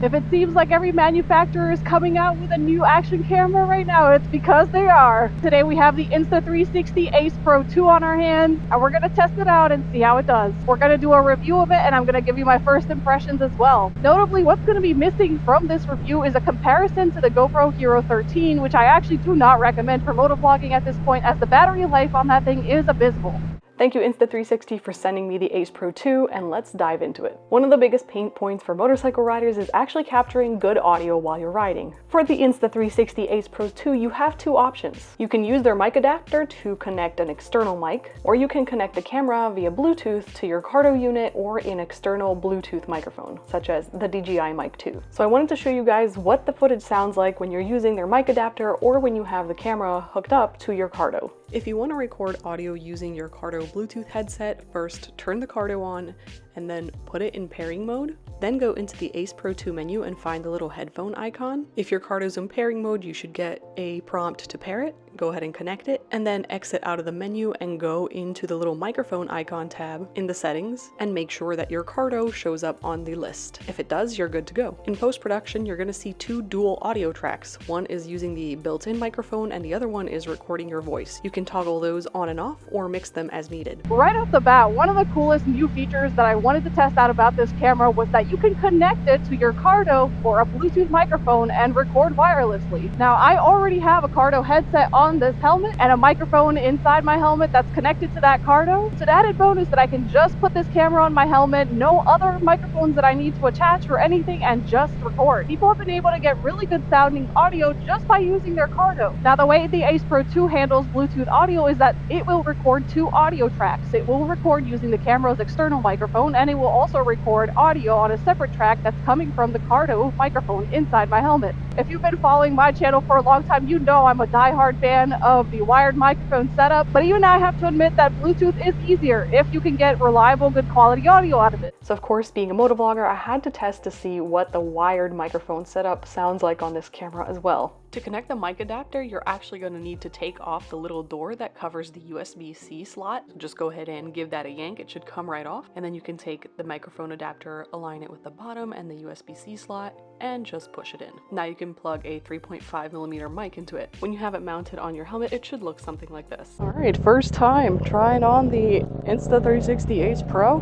If it seems like every manufacturer is coming out with a new action camera right now, it's because they are. Today we have the Insta360 AcePro2 on our hands, and we're gonna test it out and see how it does. We're gonna do a review of it, and I'm gonna give you my first impressions as well. Notably, what's gonna be missing from this review is a comparison to the GoPro Hero 13, which I actually do not recommend for motovlogging at this point, as the battery life on that thing is abysmal. Thank you Insta360 for sending me the AcePro2, and let's dive into it. One of the biggest pain points for motorcycle riders is actually capturing good audio while you're riding. For the Insta360 AcePro2, you have two options. You can use their mic adapter to connect an external mic, or you can connect the camera via Bluetooth to your Cardo unit or an external Bluetooth microphone, such as the DJI Mic 2. So I wanted to show you guys what the footage sounds like when you're using their mic adapter or when you have the camera hooked up to your Cardo. If you want to record audio using your Cardo Bluetooth headset, first turn the Cardo on and then put it in pairing mode. Then go into the AcePro2 menu and find the little headphone icon. If your Cardo's in pairing mode, you should get a prompt to pair it. Go ahead and connect it, and then exit out of the menu and go into the little microphone icon tab in the settings and make sure that your Cardo shows up on the list. If it does, you're good to go. In post-production, you're going to see two dual audio tracks. One is using the built-in microphone and the other one is recording your voice. You can toggle those on and off or mix them as needed. Right off the bat, one of the coolest new features that I wanted to test out about this camera was that you can connect it to your Cardo or a Bluetooth microphone and record wirelessly. Now, I already have a Cardo headset on this helmet and a microphone inside my helmet that's connected to that Cardo. So the added bonus that I can just put this camera on my helmet, no other microphones that I need to attach or anything, and just record. People have been able to get really good sounding audio just by using their Cardo. Now, the way the AcePro2 handles Bluetooth audio is that it will record two audio tracks. It will record using the camera's external microphone, and it will also record audio on a separate track that's coming from the Cardo microphone inside my helmet. If you've been following my channel for a long time, you know I'm a diehard fan of the wired microphone setup, but even I have to admit that Bluetooth is easier if you can get reliable, good quality audio out of it. So of course, being a motovlogger, I had to test to see what the wired microphone setup sounds like on this camera as well. To connect the mic adapter, you're actually going to need to take off the little door that covers the USB-C slot. Just go ahead and give that a yank. It should come right off. And then you can take the microphone adapter, align it with the bottom and the USB-C slot, and just push it in. Now you can plug a 3.5mm mic into it. When you have it mounted on your helmet, it should look something like this. All right, first time trying on the Insta360 Ace Pro.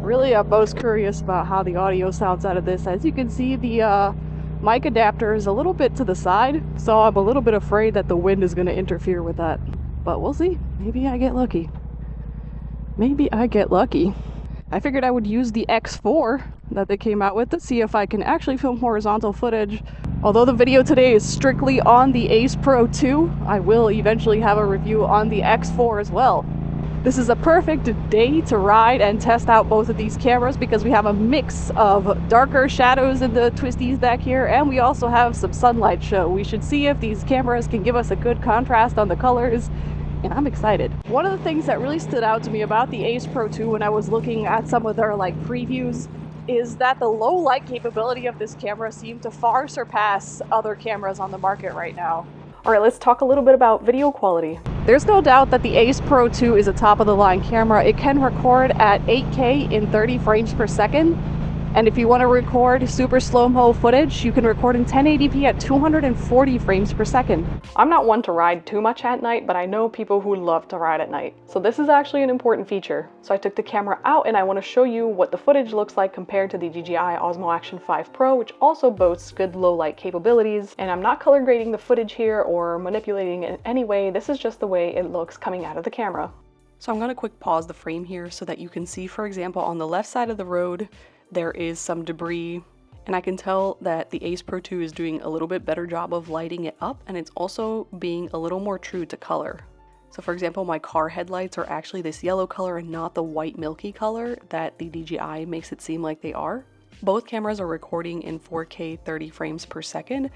Really, I'm most curious about how the audio sounds out of this. As you can see, the mic adapter is a little bit to the side, so I'm a little bit afraid that the wind is going to interfere with that. But we'll see. Maybe I get lucky. Maybe I get lucky. I figured I would use the X4 that they came out with to see if I can actually film horizontal footage. Although the video today is strictly on the AcePro2, I will eventually have a review on the X4 as well. This is a perfect day to ride and test out both of these cameras because we have a mix of darker shadows in the twisties back here, and we also have some sunlight show. We should see if these cameras can give us a good contrast on the colors, and I'm excited. One of the things that really stood out to me about the AcePro2 when I was looking at some of their previews is that the low light capability of this camera seemed to far surpass other cameras on the market right now. All right, let's talk a little bit about video quality. There's no doubt that the AcePro2 is a top-of-the-line camera. It can record at 8K in 30 frames per second. And if you want to record super slow-mo footage, you can record in 1080p at 240 frames per second. I'm not one to ride too much at night, but I know people who love to ride at night. So this is actually an important feature. So I took the camera out and I want to show you what the footage looks like compared to the DJI Osmo Action 5 Pro, which also boasts good low light capabilities. And I'm not color grading the footage here or manipulating it in any way. This is just the way it looks coming out of the camera. So I'm going to quick pause the frame here so that you can see, for example, on the left side of the road, there is some debris, and I can tell that the AcePro2 is doing a little bit better job of lighting it up, and it's also being a little more true to color. So for example, my car headlights are actually this yellow color and not the white milky color that the DJI makes it seem like they are. Both cameras are recording in 4K 30 frames per second,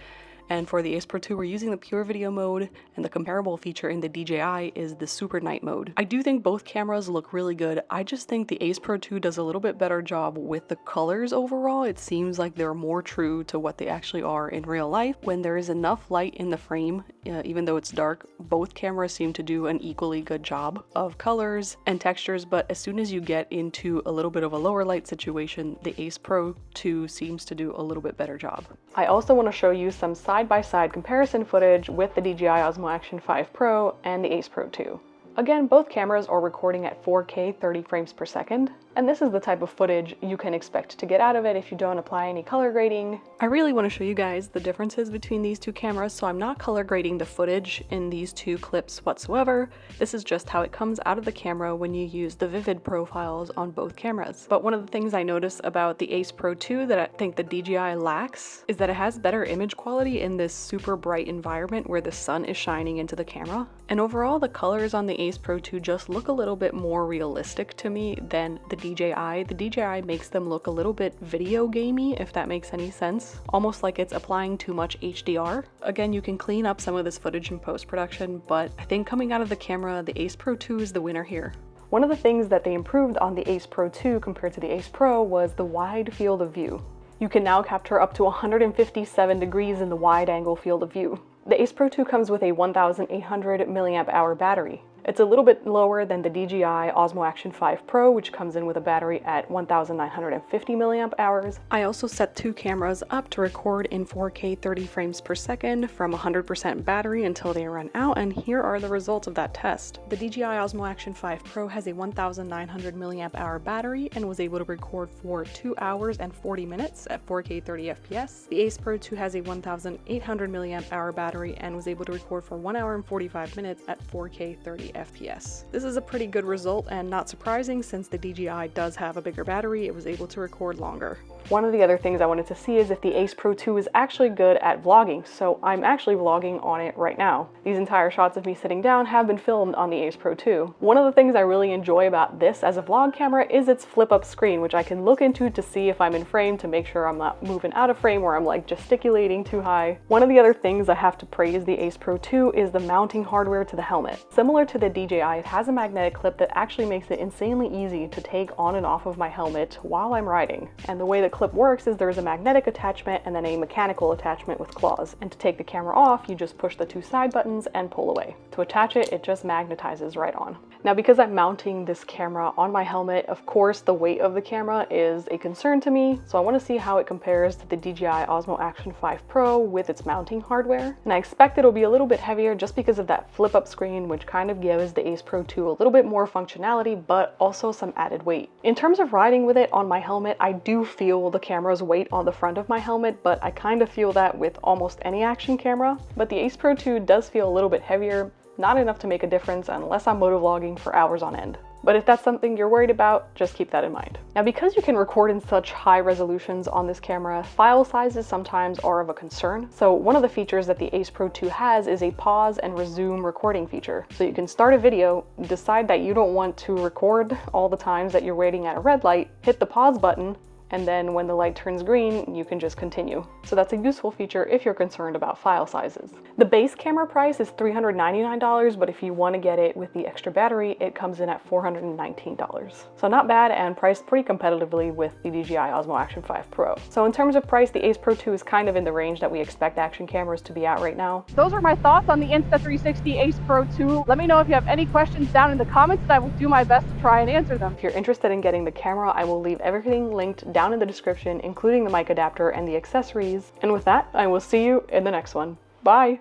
And for the Ace Pro 2, we're using the pure video mode, and the comparable feature in the DJI is the super night mode. I do think both cameras look really good. I just think the Ace Pro 2 does a little bit better job with the colors overall. It seems like they're more true to what they actually are in real life. When there is enough light in the frame, even though it's dark, both cameras seem to do an equally good job of colors and textures, but as soon as you get into a little bit of a lower light situation, the Ace Pro 2 seems to do a little bit better job. I also want to show you some side-by-side comparison footage with the DJI Osmo Action 5 Pro and the Ace Pro 2. Again, both cameras are recording at 4K 30 frames per second, and this is the type of footage you can expect to get out of it if you don't apply any color grading. I really want to show you guys the differences between these two cameras, so I'm not color grading the footage in these two clips whatsoever. This is just how it comes out of the camera when you use the vivid profiles on both cameras. But one of the things I notice about the Ace Pro 2 that I think the DJI lacks is that it has better image quality in this super bright environment where the sun is shining into the camera. And overall, the colors on the Ace Pro 2 just look a little bit more realistic to me than the DJI. The DJI makes them look a little bit video gamey, if that makes any sense. Almost like it's applying too much HDR. Again, you can clean up some of this footage in post-production, but I think coming out of the camera, the Ace Pro 2 is the winner here. One of the things that they improved on the Ace Pro 2 compared to the Ace Pro was the wide field of view. You can now capture up to 157 degrees in the wide angle field of view. The Ace Pro 2 comes with a 1,800 mAh battery. It's a little bit lower than the DJI Osmo Action 5 Pro, which comes in with a battery at 1,950 mAh. I also set two cameras up to record in 4K 30 frames per second from 100% battery until they run out, and here are the results of that test. The DJI Osmo Action 5 Pro has a 1,900 mAh battery and was able to record for 2 hours and 40 minutes at 4K 30 FPS. The Ace Pro 2 has a 1,800 mAh battery and was able to record for 1 hour and 45 minutes at 4K 30 FPS. This is a pretty good result and not surprising since the DJI does have a bigger battery. It was able to record longer. One of the other things I wanted to see is if the Ace Pro 2 is actually good at vlogging, so I'm actually vlogging on it right now. These entire shots of me sitting down have been filmed on the Ace Pro 2. One of the things I really enjoy about this as a vlog camera is its flip-up screen, which I can look into to see if I'm in frame to make sure I'm not moving out of frame or I'm like gesticulating too high. One of the other things I have to praise the Ace Pro 2 is the mounting hardware to the helmet. Similar to the DJI, it has a magnetic clip that actually makes it insanely easy to take on and off of my helmet while I'm riding. And the way the clip works is there's a magnetic attachment and then a mechanical attachment with claws. And to take the camera off, you just push the two side buttons and pull away. To attach it, it just magnetizes right on. Now, because I'm mounting this camera on my helmet, of course, the weight of the camera is a concern to me. So I want to see how it compares to the DJI Osmo Action 5 Pro with its mounting hardware. And I expect it'll be a little bit heavier just because of that flip-up screen, which kind of gives the Ace Pro 2 a little bit more functionality, but also some added weight. In terms of riding with it on my helmet, I do feel the camera's weight on the front of my helmet, but I kind of feel that with almost any action camera. But the Ace Pro 2 does feel a little bit heavier, not enough to make a difference unless I'm motovlogging for hours on end. But if that's something you're worried about, just keep that in mind. Now, because you can record in such high resolutions on this camera, file sizes sometimes are of a concern. So one of the features that the Ace Pro 2 has is a pause and resume recording feature. So you can start a video, decide that you don't want to record all the times that you're waiting at a red light, hit the pause button, and then when the light turns green, you can just continue. So that's a useful feature if you're concerned about file sizes. The base camera price is $399, but if you want to get it with the extra battery, it comes in at $419. So not bad and priced pretty competitively with the DJI Osmo Action 5 Pro. So in terms of price, the Ace Pro 2 is kind of in the range that we expect action cameras to be at right now. Those are my thoughts on the Insta360 Ace Pro 2. Let me know if you have any questions down in the comments and I will do my best to try and answer them. If you're interested in getting the camera, I will leave everything linked down in the description, including the mic adapter and the accessories. And with that, I will see you in the next one. Bye!